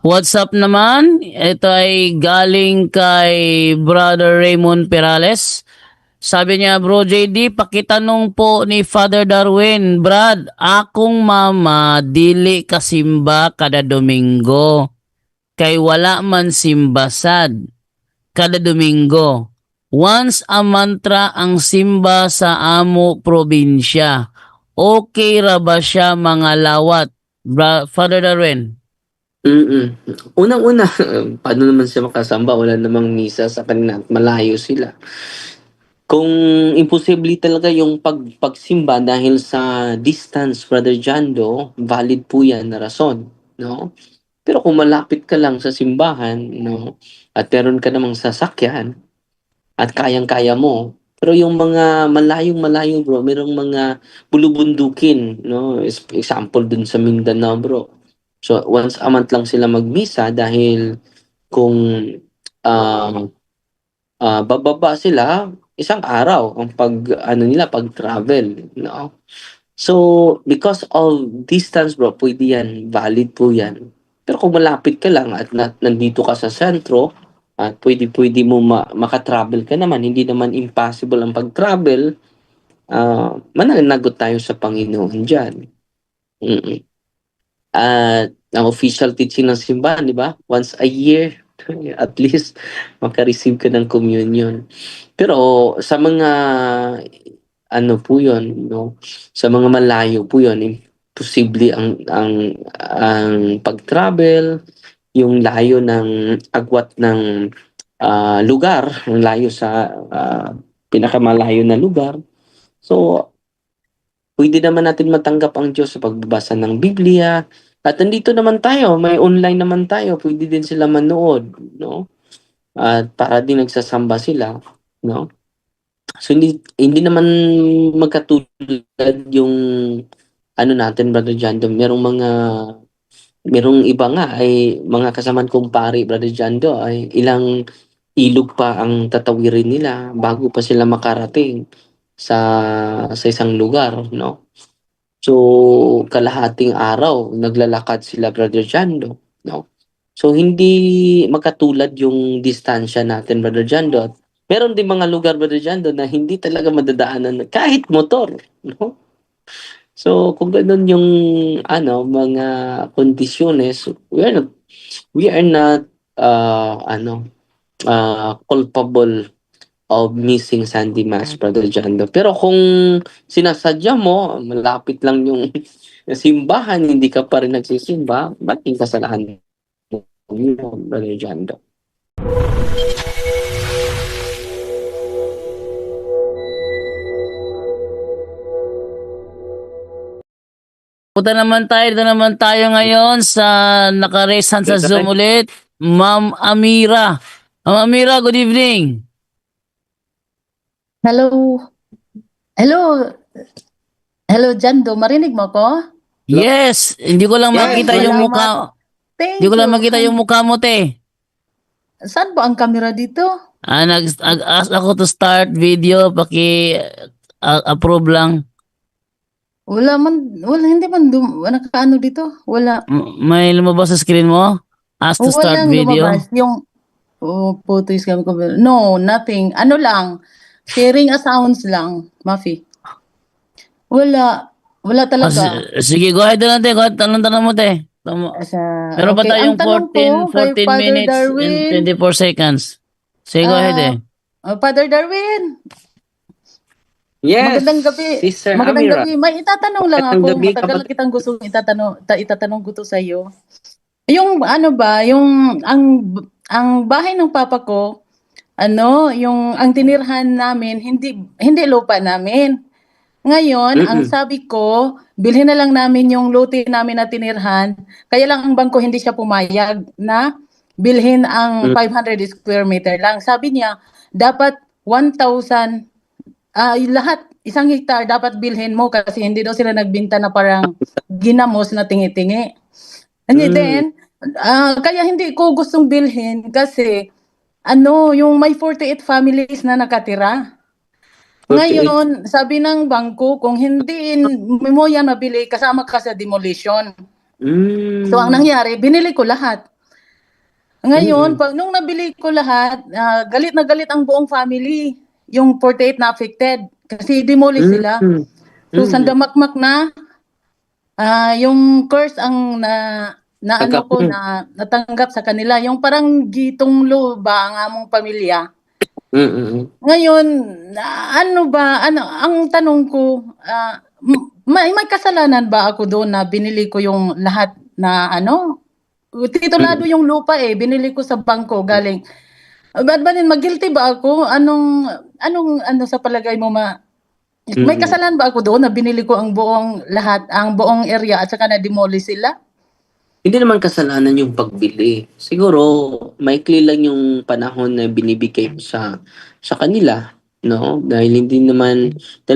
What's up naman? Ito ay galing kay Brother Raymond Perales. Sabi niya, Bro JD, pakitanong po ni Father Darwin, Brad, akong mama dili kasimba kada Domingo. Kay wala man simbasad kada Domingo. Once a mantra ang simba sa amo probinsya. Okay ra ba siya mga lawat? Father Darwin? Unang-una, paano naman siya makasamba? Wala namang misa sa kanila at malayo sila. Kung imposible talaga yung pagsimba dahil sa distance, Brother Jando, valid po yan na rason, no? Pero kung malapit ka lang sa simbahan, no, at meron ka namang sasakyan at kayang-kaya mo, pero yung mga malayong-malayo, bro, merong mga bulubundukin, no? Example dun sa Mindanao, bro. So, once a month lang sila magmisa dahil kung ah, bababa sila, isang araw ang pag-travel, no? So, because of distance, bro, pwede yan, valid po yan. Pero kung malapit ka lang at nandito ka sa sentro, at pwede mo makatravel ka naman, hindi naman impossible ang pag-travel, mananagot tayo sa Panginoon dyan. Mm. At ang official teaching ng simbahan, di ba? Once a year, at least maka-receive ka ng communion. Pero sa mga ano po 'yon, no? Sa mga malayo po 'yon, posible ang pag-travel, yung layo ng agwat ng lugar, ang layo sa pinakamalayo na lugar. So, pwede naman natin matanggap ang Diyos sa pagbabasa ng Biblia. At nandito naman tayo, may online naman tayo, pwede din sila manood, no? At para din nagsasamba sila, no? So hindi naman magkatulad yung ano natin, Brother Jando. Merong iba nga ay mga kasamaan kong pari, Brother Jando, ay ilang ilog pa ang tatawirin nila bago pa sila makarating sa isang lugar, no? So, kalahating araw, naglalakad sila, Brother Jando, no? So, hindi makatulad yung distansya natin, Brother Jando. At meron din mga lugar, Brother Jando, na hindi talaga madadaanan kahit motor, no? So, kung ganun yung mga kondisyones, we are not culpable of missing Sunday Mass, Brother Jando. Pero kung sinasadya mo, malapit lang yung simbahan, hindi ka pa rin nagsisimba, ba't yung kasalanan mo, Brother Jando? Punta naman tayo, dito naman tayo ngayon sa nakaresan sa Zoom ulit, Ma'am Amira. Ma'am Amira, good evening. Hello. Hello. Hello, Jando. Marinig mo ko? Yes, hindi ko lang Yes, makita yung salamat. mukha. Thank Hindi ko lang you. makita yung mukha mo, te. Saan po ang camera dito? Nag-ask ako to start video, approve lang. Hindi man nakaano dito. Wala. May lumabas sa screen mo? Ask to start Walang video. lumabas. Yung photo is coming. No, nothing. Ano lang. Sharing a sounds lang, Mafi. Wala. Wala talaga. Sige, go ahead na, te. Go ahead, tanong mo, te. Meron pa Okay. tayong Ang tanong ko 14 kay Father minutes and Darwin. 24 seconds. Sige, go ahead, eh. Father Darwin, Yes, magandang gabi. Sister Magandang Amira. gabi. May itatanong lang Magandang ako. gabi, Matagal kapatid. na kitang gustong itatanong ko to sa iyo. Yung ano ba, yung ang bahay ng papa ko, ang tinirhan namin hindi lupa namin. Ngayon, ang sabi ko, bilhin na lang namin yung lote namin na tinirhan. Kaya lang ang bangko hindi siya pumayag na bilhin ang 500 square meter lang. Sabi niya, dapat 1,000 lahat, isang hektar dapat bilhin mo kasi hindi daw sila nagbinta na parang ginamos na tingi-tingi. And then, kaya hindi ko gustong bilhin kasi yung may 48 families na nakatira. 48. Ngayon, sabi ng bangko, kung hindi mo yan mabili, kasama ka sa demolition. So, ang nangyari, binili ko lahat. Ngayon, nung nabili ko lahat, galit na galit ang buong family. Yung 48 na affected. Kasi demolish sila. Mm. So, Mm. sandamakmak na. Yung curse ang na ano ko Pagka- na natanggap sa kanila. Yung parang gitonglo ba ang among pamilya. Mm. Ngayon, ano ba, ang tanong ko, may kasalanan ba ako doon na binili ko yung lahat na titulado yung lupa binili ko sa bangko galing. Ba't ba din, mag-guilty ba ako? Ano sa palagay mo may kasalanan ba ako doon na binili ko ang buong lahat, ang buong area at saka na-demolish sila? Hindi naman kasalanan yung pagbili. Siguro, maikli lang yung panahon na binibigay mo sa kanila, no? Dahil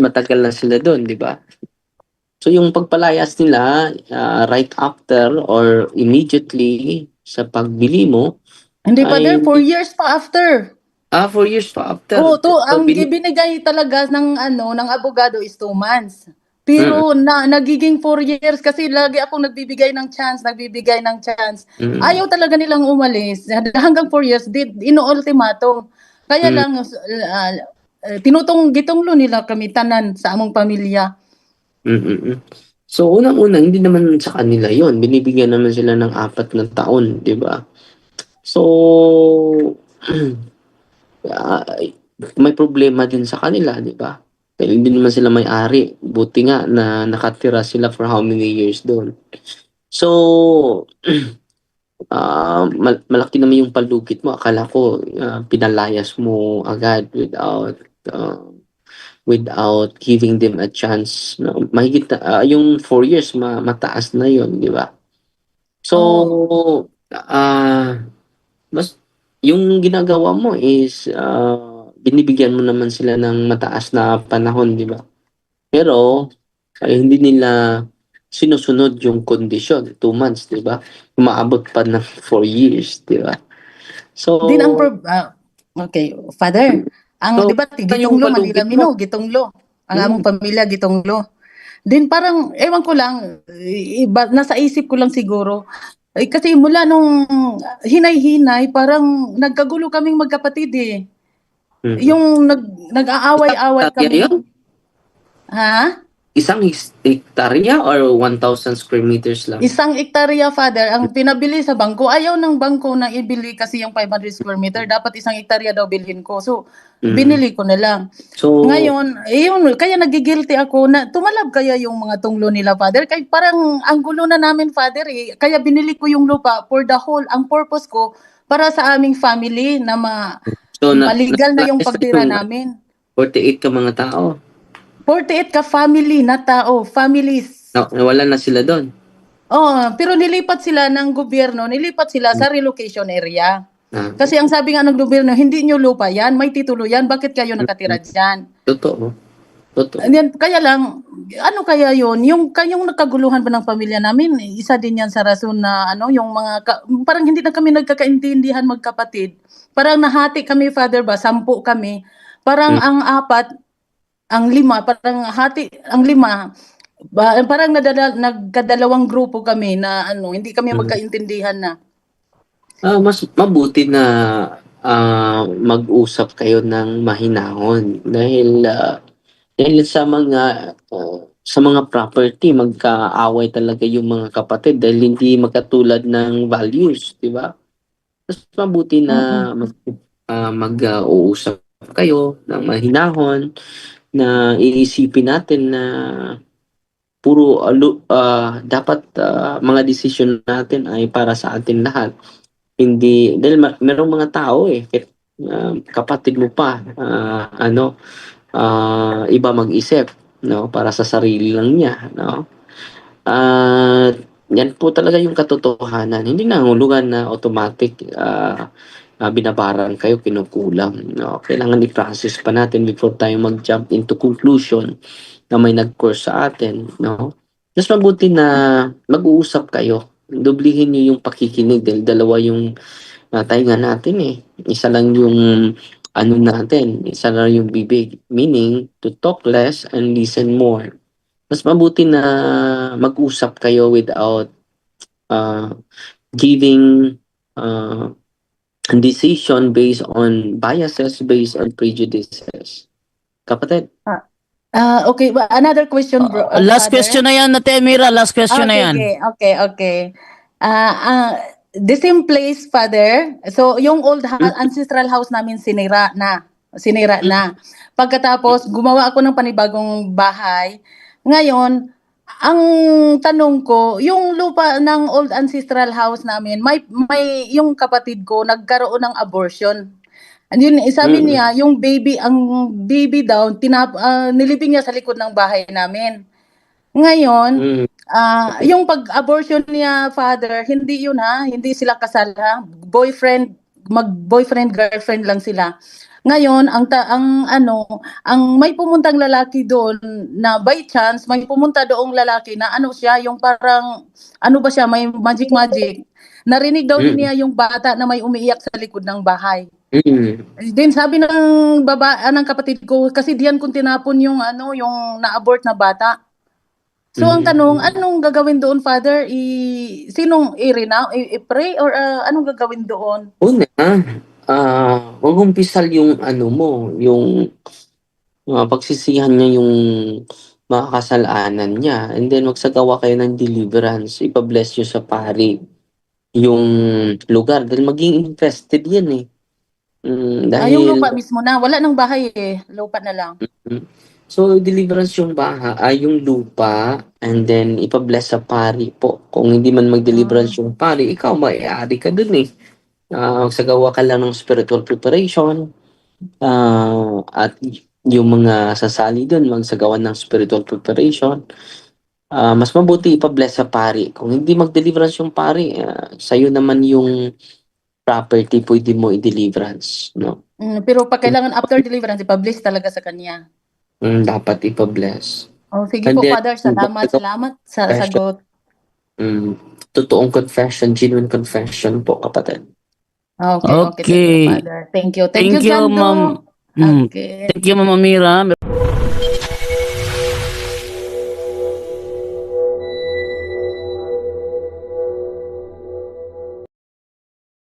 matagal na sila doon, di ba? So, yung pagpalayas nila, right after or immediately sa pagbili mo, Hindi pa ay, there, 4 years pa after. 4 years pa after. Oo, So, ang ibinigay talaga ng abogado is 2 months. Pero nagiging 4 years kasi lagi akong nagbibigay ng chance. Ayaw talaga nilang umalis. Hanggang 4 years, ino-ultimatum. Kaya lang, gitonglo nila kami tanan sa among pamilya. So, unang-una, hindi naman sa kanila yon. Binibigyan naman sila ng 4 na taon, di ba? So, may problema din sa kanila, di ba? Dahil hindi naman sila may-ari. Buti nga na nakatira sila for how many years doon. So, malaki naman yung palugit mo. Akala ko, pinalayas mo agad without giving them a chance. No? Mahigit na, yung 4 years, mataas na yon, di ba? So, mas yung ginagawa mo is binibigyan mo naman sila ng mataas na panahon, di ba? Pero hindi nila sinusunod yung kondisyon, 2 months, di ba? Umaabot pa ng 4 years, di ba? So, Din ang okay, Father. So, Di ba yung gitonglo palugit Manila gitonglo. Ang among pamilya gitonglo. Din parang ewan ko lang, iba, nasa isip ko lang siguro. Kasi mula nung hinay-hinay, parang nagkagulo kaming magkapatid Yung nag-aaway-away kami. yun? Ha? Isang hektarya or 1,000 square meters lang? Isang hektarya, Father, ang pinabili sa bangko. Ayaw ng bangko na ibili kasi yung 500 square meter. Dapat isang hektarya daw bilhin ko. So, binili ko na lang. So, Ngayon, kaya nagigilty ako na tumalab kaya yung mga tunglo nila, Father. Kaya parang ang gulo na namin, Father. Kaya binili ko yung lupa for the whole. Ang purpose ko, para sa aming family na so maligal na yung pagtira namin. 48 ka mga tao. 48 ka family na tao, families. Nawala na sila doon. Pero nilipat sila ng gobyerno, nilipat sila sa relocation area. Kasi ang sabi nga ng gobyerno, hindi nyo lupa yan, may titulo yan, bakit kayo nakatira dyan? Totoo. Kaya lang, ano kaya yun? Yung nakaguluhan ba ng pamilya namin, isa din yan sa rason na yung parang hindi na kami nagkakaintindihan magkapatid. Parang nahati kami, Father ba, 10 kami. Parang ang 4, ang 5, parang hati, ang 5, parang nagkadalawang grupo kami na hindi kami magkaintindihan na. Mas mabuti na mag-usap kayo ng mahinahon dahil sa mga property magkaaway talaga yung mga kapatid dahil hindi magkatulad ng values, di ba? Mas mabuti na mag-uusap kayo ng mahinahon na iisipin natin na puro dapat mga desisyon natin ay para sa atin lahat. Hindi dahil merong mga tao kapatid mo pa iba mag-isip, no, para sa sarili lang niya, no. Yan po talaga yung katotohanan. Hindi nangulugan na automatic binabaran kayo, kinukulang. No? Kailangan i-process pa natin before tayo mag-jump into conclusion na may nag-course sa atin. No? Mas mabuti na mag-uusap kayo. Dublihin nyo yung pakikinig dahil dalawa yung tainga natin Isa lang yung natin. Isa lang yung bibig. Meaning, to talk less and listen more. Mas mabuti na mag-usap kayo without giving decision based on biases, based on prejudices. Kapatid. Okay, another question, bro, Last Father. question na yan, Ate Mira. Last question na yan. Okay. The same place, Father. So, yung old ancestral house namin sinira na. Pagkatapos, gumawa ako ng panibagong bahay. Ngayon, ang tanong ko, yung lupa ng old ancestral house namin, may yung kapatid ko nagkaroon ng abortion. And yun, sabi niya, ang baby daw, nilibing niya sa likod ng bahay namin. Ngayon, yung pag-abortion niya, Father, hindi yun hindi sila kasal mag-boyfriend, girlfriend lang sila. Ngayon, ang may pumuntang lalaki doon na by chance, may pumunta doong lalaki na siya, yung parang, ba siya, may magic. Narinig daw din niya yung bata na may umiiyak sa likod ng bahay. Then sabi ng kapatid ko, kasi diyan kung tinapon yung yung na-abort na bata. So ang tanong, anong gagawin doon, Father? Sinong i-pray or anong gagawin doon? Una, mag-umpisal yung yung pagsisihan niya yung mga kasalanan niya, and then magsagawa kayo ng deliverance, ipa-bless niyo sa pari yung lugar dahil maging infested yan eh. Yung Dahil lupa mismo na, wala nang bahay lupa na lang. so deliverance yung yung lupa, and then ipa-bless sa pari po. Kung hindi man mag-deliverance yung pari, ikaw may-ari ka dun eh. Magsagawa ka lang ng spiritual preparation, at yung mga sasali dun magsagawa ng spiritual preparation. Mas mabuti ipa-bless sa pari. Kung hindi mag-deliverance yung pari, sa'yo naman yung property, pwede mo i-deliverance, no? Pero pag kailangan after deliverance, ipa-bless talaga sa kanya. Dapat ipa-bless. Sige And po, then, Father. Salamat sa sagot. Totoong confession, genuine confession po, kapatid. Okay. Sige, Father. Thank you. Thank you, Jando. Ma'am. Okay. Thank you, Mama Mira.